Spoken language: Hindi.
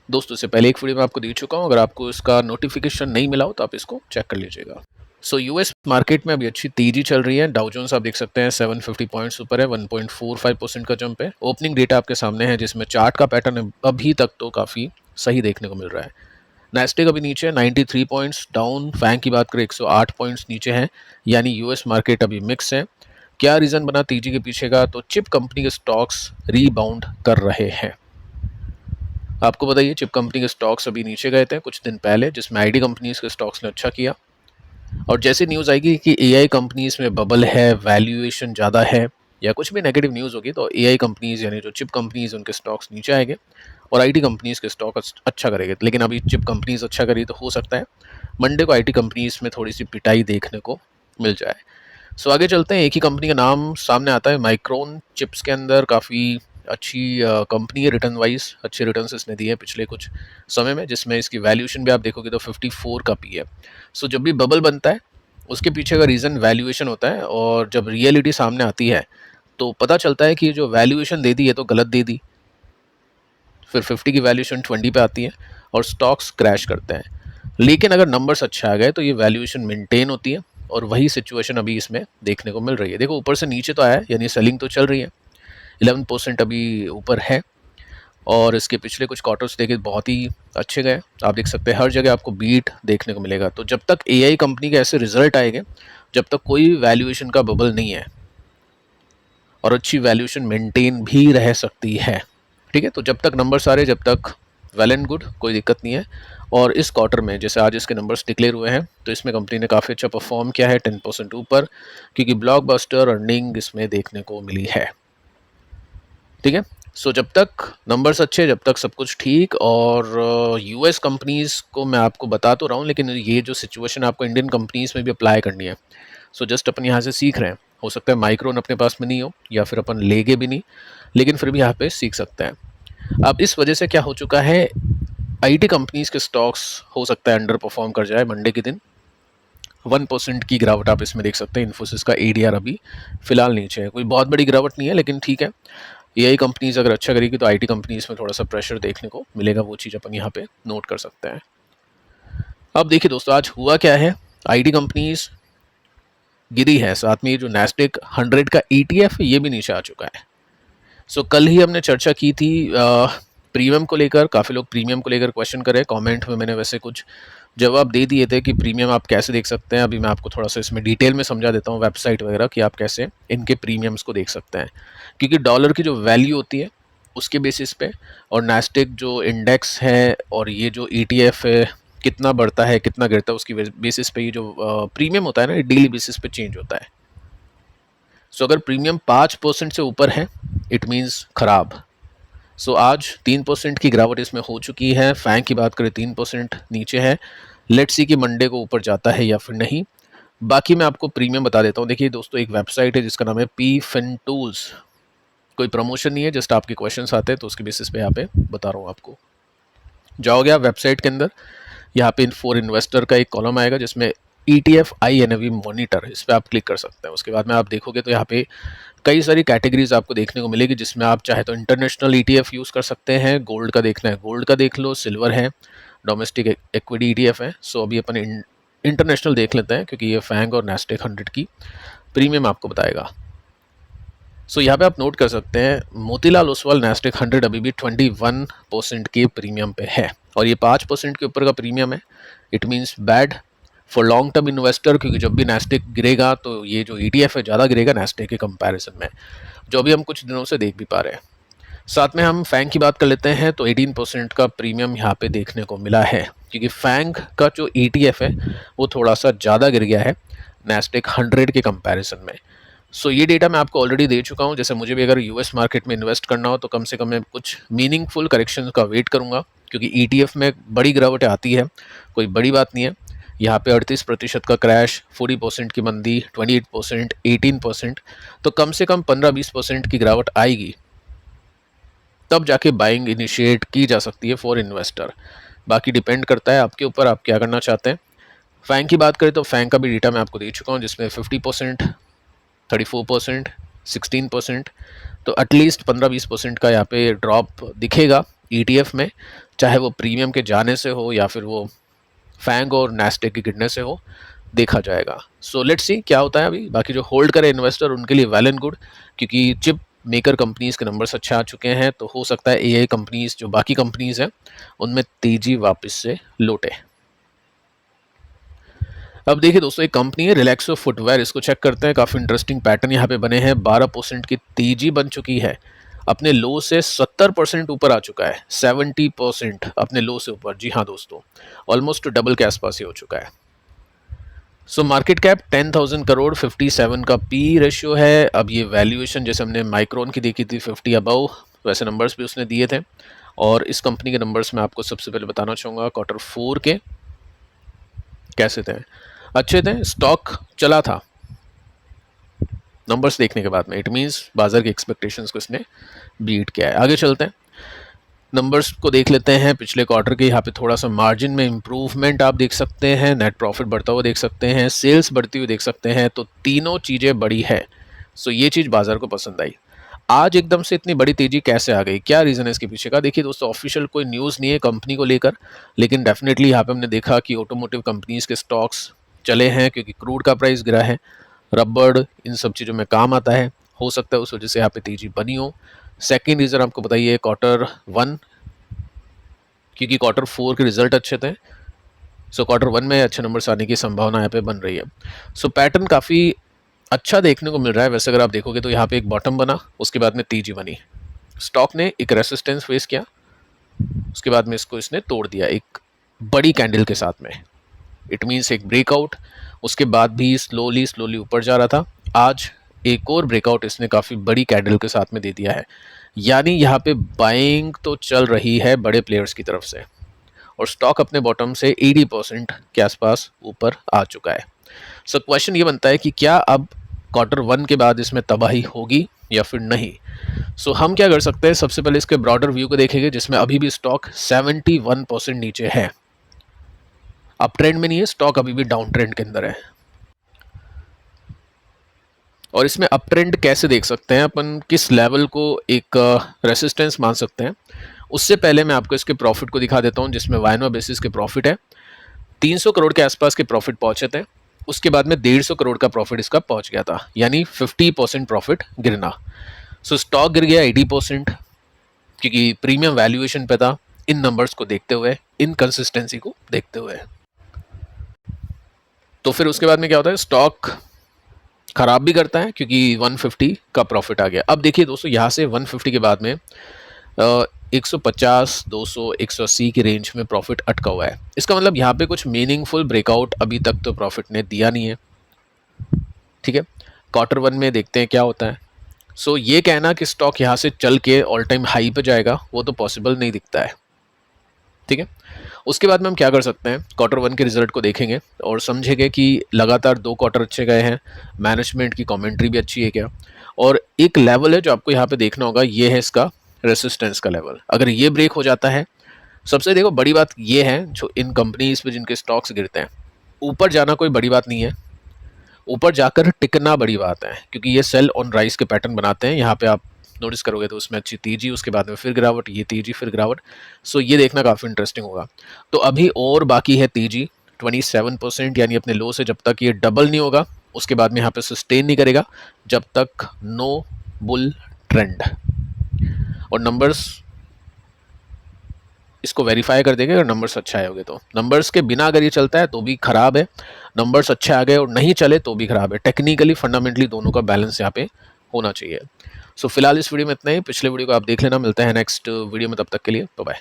दोस्तों से पहले एक वीडियो में आपको दे चुका हूँ, अगर आपको इसका नोटिफिकेशन नहीं मिला हो तो आप इसको चेक कर लीजिएगा। सो यूएस मार्केट में अभी अच्छी तेजी चल रही है। डाउ जोन्स आप देख सकते हैं 750 पॉइंट्स ऊपर है, 1.45% का जंप है। ओपनिंग डेटा आपके सामने है जिसमें चार्ट का पैटर्न अभी तक तो काफ़ी सही देखने को मिल रहा है। नेस्टेक अभी नीचे 93 पॉइंट्स डाउन। फैंग की बात करें 108 पॉइंट्स नीचे है, यानी यूएस मार्केट अभी मिक्स है। क्या रीज़न बना तेजी के पीछे का? तो चिप कंपनी के स्टॉक्स रीबाउंड कर रहे हैं। आपको बताइए, चिप कंपनी के स्टॉक्स अभी नीचे गए थे कुछ दिन पहले, जिसमें आईटी कंपनीज के स्टॉक्स ने अच्छा किया। और जैसे न्यूज़ आएगी कि एआई कंपनीज में बबल है, वैल्यूएशन ज़्यादा है, या कुछ भी नेगेटिव न्यूज़ होगी, तो एआई कंपनीज यानी जो चिप कंपनीज उनके स्टॉक्स नीचे आएंगे और आईटी कंपनीज के स्टॉक अच्छा करेंगे। लेकिन अभी चिप कंपनीज अच्छा करी तो हो सकता है मंडे को आईटी कंपनीज में थोड़ी सी पिटाई देखने को मिल जाए। सो आगे चलते हैं। एक ही कंपनी का नाम सामने आता है, माइक्रोन। चिप्स के अंदर काफ़ी अच्छी कंपनी है, रिटर्न वाइज अच्छे रिटर्न्स इसने दिए हैं पिछले कुछ समय में, जिसमें इसकी वैल्यूएशन भी आप देखोगे तो 54 का पी है। सो जब भी बबल बनता है उसके पीछे का रीज़न वैल्यूएशन होता है, और जब रियलिटी सामने आती है तो पता चलता है कि जो वैल्यूएशन दे दी है तो गलत दे दी। फिर 50 की वैल्यूएशन 20 पे आती है और स्टॉक्स क्रैश करते हैं। लेकिन अगर नंबर्स अच्छे आ गए तो ये वैल्यूएशन मेंटेन होती है, और वही सिचुएशन अभी इसमें देखने को मिल रही है। देखो ऊपर से नीचे तो आया है, यानी सेलिंग तो चल रही है, 11% अभी ऊपर है। और इसके पिछले कुछ क्वार्टर्स देखे बहुत ही अच्छे गए। आप देख सकते हैं हर जगह आपको बीट देखने को मिलेगा। तो जब तक एआई कंपनी के ऐसे रिजल्ट आएंगे, जब तक कोई वैल्यूएशन का बबल नहीं है, और अच्छी वैल्यूएशन मेंटेन भी रह सकती है। ठीक है, तो जब तक नंबर्स आ रहे, जब तक वेल एंड गुड, कोई दिक्कत नहीं है। और इस क्वार्टर में जैसे आज इसके नंबर्स डिक्लेयर हुए हैं, तो इसमें कंपनी ने काफ़ी अच्छा परफॉर्म किया है, 10% ऊपर, क्योंकि ब्लॉकबस्टर अर्निंग इसमें देखने को मिली है। ठीक है, सो जब तक नंबर्स अच्छे, जब तक सब कुछ ठीक। और यूएस कंपनीज़ को मैं आपको बता तो रहा हूँ, लेकिन ये जो सिचुएशन आपको इंडियन कंपनीज़ में भी अप्लाई करनी है। सो जस्ट अपन यहाँ से सीख रहे हैं। हो सकता है माइक्रोन अपने पास में नहीं हो, या फिर अपन लेगे भी नहीं, लेकिन फिर भी यहाँ पे सीख सकते हैं। अब इस वजह से क्या हो चुका है, आईटी कंपनीज के स्टॉक्स हो सकता है अंडर परफॉर्म कर जाए मंडे के दिन। 1% की गिरावट आप इसमें देख सकते हैं। इन्फोसिस का एडीआर अभी फिलहाल नीचे है, कोई बहुत बड़ी गिरावट नहीं है, लेकिन ठीक है। एआई कंपनीज अगर अच्छा करेगी तो आईटी कंपनीज में थोड़ा सा प्रेशर देखने को मिलेगा, वो चीज़ अपन यहाँ पे नोट कर सकते हैं। अब देखिए दोस्तों, आज हुआ क्या है, आईटी कंपनीज गिरी है, साथ में ये जो नैस्डैक 100 का ईटीएफ ये भी नीचे आ चुका है। सो कल ही हमने चर्चा की थी प्रीमियम को लेकर। काफ़ी लोग प्रीमियम को लेकर क्वेश्चन कर रहे हैं, कमेंट में मैंने वैसे कुछ जवाब दे दिए थे कि प्रीमियम आप कैसे देख सकते हैं। अभी मैं आपको थोड़ा सा इसमें डिटेल में समझा देता हूँ, वेबसाइट वगैरह कि आप कैसे इनके प्रीमियम्स को देख सकते हैं। क्योंकि डॉलर की जो वैल्यू होती है उसके बेसिस पे, और नास्टेक जो इंडेक्स है और ये जो ईटीएफ है, कितना बढ़ता है कितना गिरता है, उसकी बेसिस पे ये जो प्रीमियम होता है ना, डेली बेसिस पे चेंज होता है। सो अगर प्रीमियम 5% से ऊपर है, इट मीन्स खराब। सो आज 3% की गिरावट इसमें हो चुकी है। फैंग की बात करें 3% नीचे है। लेट्स सी कि मंडे को ऊपर जाता है या फिर नहीं। बाकी मैं आपको प्रीमियम बता देता हूँ। देखिए दोस्तों, एक वेबसाइट है जिसका नाम है पी फिन टूल्स। कोई प्रमोशन नहीं है, जस्ट आपके क्वेश्चंस आते हैं तो उसके बेसिस पे यहाँ पे बता रहा हूँ आपको। जाओगे आप वेबसाइट के अंदर, यहाँ पे फॉर इन्वेस्टर का एक कॉलम आएगा जिसमें ETF INAV मॉनिटर, इस पर आप क्लिक कर सकते हैं। उसके बाद में आप देखोगे तो यहाँ पे कई सारी कैटेगरीज आपको देखने को मिलेगी, जिसमें आप चाहे तो इंटरनेशनल ETF यूज़ कर सकते हैं। गोल्ड का देखना है गोल्ड का देख लो, सिल्वर है, डोमेस्टिक इक्विटी ETF है। सो अभी अपन इंटरनेशनल देख लेते हैं, क्योंकि ये फैंग और नैस्डैक 100 की प्रीमियम आपको बताएगा। सो यहाँ पे आप नोट कर सकते हैं, मोतीलाल ओसवाल नैस्डैक 100 अभी भी 21% के प्रीमियम पे है, और ये 5% के ऊपर का प्रीमियम है। It means bad for long term investor, क्योंकि जब भी नैस्डैक गिरेगा तो ये जो ETF है ज़्यादा गिरेगा नैस्डैक के कंपैरिजन में, जो अभी हम कुछ दिनों से देख भी पा रहे हैं। साथ में हम फैंग की बात कर लेते हैं, तो 18% का प्रीमियम यहाँ पे देखने को मिला है, क्योंकि फैंग का जो ETF है वो थोड़ा सा ज़्यादा गिर गया है नैस्डैक 100 के कंपैरिजन में। सो ये डेटा मैं आपको ऑलरेडी दे चुका हूँ। जैसे मुझे भी अगर यूएस मार्केट में इन्वेस्ट करना हो तो कम से कम मैं कुछ मीनिंगफुल करेक्शन का वेट करूँगा, क्योंकि ETF में बड़ी गिरावट आती है, कोई बड़ी बात नहीं है। यहाँ पे 38% का क्रैश, 40% की मंदी, 28%, 18%, तो कम से कम 15-20% की गिरावट आएगी, तब जाके बाइंग इनिशिएट की जा सकती है फॉर इन्वेस्टर। बाकी डिपेंड करता है आपके ऊपर, आप क्या करना चाहते हैं। फैंग की बात करें तो फैंग का भी डेटा मैं आपको दे चुका हूँ, जिसमें 50%, 34%, 16%, तो एटलीस्ट 15-20% का यहाँ पे ड्रॉप दिखेगा ETF में, चाहे वो प्रीमियम के जाने से हो या फिर वो फैंग और नैस्डैक के गिरने से हो, देखा जाएगा। सो लेट्स सी क्या होता है अभी। बाकी जो होल्ड करे इन्वेस्टर उनके लिए वेल एंड गुड, क्योंकि चिप मेकर कंपनीज के नंबर्स अच्छे आ चुके हैं, तो हो सकता है AI कंपनीज जो बाकी कंपनीज हैं उनमें तेजी वापस से लौटे। अब देखिए दोस्तों, एक कंपनी है रिलैक्सो फुटवेयर, इसको चेक करते हैं। काफ़ी इंटरेस्टिंग पैटर्न यहाँ पे बने हैं। 12% की तेजी बन चुकी है, अपने लो से 70% ऊपर आ चुका है। 70% अपने लो से ऊपर, जी हाँ दोस्तों, ऑलमोस्ट डबल के आसपास ही हो चुका है। सो मार्केट कैप 10,000 करोड़, 57 का पी रेशियो है। अब ये वैल्यूएशन जैसे हमने माइक्रोन की देखी थी 50 अबव, वैसे नंबर्स भी उसने दिए थे। और इस कंपनी के नंबर्स मैं आपको सबसे पहले बताना चाहूँगा Q4 के कैसे थे। अच्छे थे, स्टॉक चला था नंबर्स देखने के बाद में। इट मीन्स बाजार की एक्सपेक्टेशंस को इसने बीट किया है। आगे चलते हैं, नंबर्स को देख लेते हैं पिछले क्वार्टर के। यहाँ पे थोड़ा सा मार्जिन में इम्प्रूवमेंट आप देख सकते हैं, नेट प्रॉफिट बढ़ता हुआ देख सकते हैं, सेल्स बढ़ती हुई देख सकते हैं। तो तीनों चीज़ें बड़ी है। सो ये चीज़ बाजार को पसंद आई। आज एकदम से इतनी बड़ी तेजी कैसे आ गई, क्या रीज़न है इसके पीछे का? देखिए दोस्तों, ऑफिशियल कोई न्यूज़ नहीं है कंपनी को लेकर, लेकिन डेफिनेटली यहाँ पे हमने देखा कि ऑटोमोटिव कंपनीज के स्टॉक्स चले हैं, क्योंकि क्रूड का प्राइस गिरा है, रबड़ इन सब चीज़ों में काम आता है। हो सकता है उस वजह से यहाँ पे तेजी बनी हो। सेकेंड रीज़न आपको बताइए Q1, क्योंकि Q4 के रिजल्ट अच्छे थे। सो Q1 में अच्छे नंबर्स आने की संभावना यहाँ पे बन रही है। सो पैटर्न काफ़ी अच्छा देखने को मिल रहा है। वैसे अगर आप देखोगे तो यहाँ पे एक बॉटम बना, उसके बाद में तेजी बनी, स्टॉक ने एक रेसिस्टेंस फेस किया, उसके बाद में इसको इसने तोड़ दिया एक बड़ी कैंडल के साथ में। इट मीन्स एक ब्रेकआउट, उसके बाद भी स्लोली स्लोली ऊपर जा रहा था। आज एक और ब्रेकआउट इसने काफ़ी बड़ी कैंडल के साथ में दे दिया है, यानी यहाँ पे बाइंग तो चल रही है बड़े प्लेयर्स की तरफ से, और स्टॉक अपने बॉटम से 80% के आसपास ऊपर आ चुका है। सो क्वेश्चन ये बनता है कि क्या अब Q1 के बाद इसमें तबाही होगी या फिर नहीं। सो हम क्या कर सकते हैं, सबसे पहले इसके ब्रॉडर व्यू को देखेंगे, जिसमें अभी भी स्टॉक 71% नीचे है, अप ट्रेंड में नहीं है स्टॉक, अभी भी डाउन ट्रेंड के अंदर है। और इसमें अप ट्रेंड कैसे देख सकते हैं अपन, किस लेवल को एक रेसिस्टेंस मान सकते हैं। उससे पहले मैं आपको इसके प्रॉफिट को दिखा देता हूं, जिसमें वाइनोवा बेसिस के प्रॉफिट है। 300 करोड़ के आसपास के प्रॉफिट पहुंचे थे, उसके बाद में 150 करोड़ का प्रॉफिट इसका पहुंच गया था, यानी 50% प्रॉफिट गिरना। सो स्टॉक गिर गया 80%, क्योंकि प्रीमियम वैल्यूएशन पे था। इन नंबर्स को देखते हुए, इनकंसिस्टेंसी को देखते हुए, तो फिर उसके बाद में क्या होता है, स्टॉक खराब भी करता है, क्योंकि 150 का प्रॉफिट आ गया। अब देखिए दोस्तों, यहाँ से 150 के बाद में 150, 200, 180 की रेंज में प्रॉफिट अटका हुआ है। इसका मतलब यहाँ पे कुछ मीनिंगफुल ब्रेकआउट अभी तक तो प्रॉफिट ने दिया नहीं है। ठीक है, Q1 में देखते हैं क्या होता है। सो ये कहना कि स्टॉक यहाँ से चल के ऑल टाइम हाई पे जाएगा, वो तो पॉसिबल नहीं दिखता है। ठीक है, उसके बाद में हम क्या कर सकते हैं, Q1 के रिजल्ट को देखेंगे और समझेंगे कि लगातार 2 क्वार्टर अच्छे गए हैं, मैनेजमेंट की कमेंट्री भी अच्छी है क्या। और एक लेवल है जो आपको यहाँ पे देखना होगा, ये है इसका रेसिस्टेंस का लेवल। अगर ये ब्रेक हो जाता है, सबसे देखो बड़ी बात ये है, जो इन कंपनीज पे जिनके स्टॉक्स गिरते हैं, ऊपर जाना कोई बड़ी बात नहीं है, ऊपर जाकर टिकना बड़ी बात है, क्योंकि ये सेल ऑन राइज के पैटर्न बनाते हैं। यहाँ पे आप नोटिस करोगे तो उसमें अच्छी तेजी, उसके बाद में फिर गिरावट, ये तेजी फिर गिरावट। सो ये देखना काफ़ी इंटरेस्टिंग होगा। तो अभी और बाकी है तेजी 27%, यानी अपने लो से जब तक ये डबल नहीं होगा, उसके बाद में यहाँ पे सस्टेन नहीं करेगा, जब तक नो बुल ट्रेंड। और नंबर्स इसको वेरीफाई कर देंगे, अगर नंबर्स अच्छा आए होंगे तो। नंबर्स के बिना अगर ये चलता है तो भी खराब है, नंबर्स अच्छे आ गए और नहीं चले तो भी खराब है। टेक्निकली फंडामेंटली दोनों का बैलेंस यहाँ पे होना चाहिए। सो फिलहाल इस वीडियो में इतना ही, पिछले वीडियो को आप देख लेना। मिलते हैं नेक्स्ट वीडियो में, तब तक के लिए बाय बाय।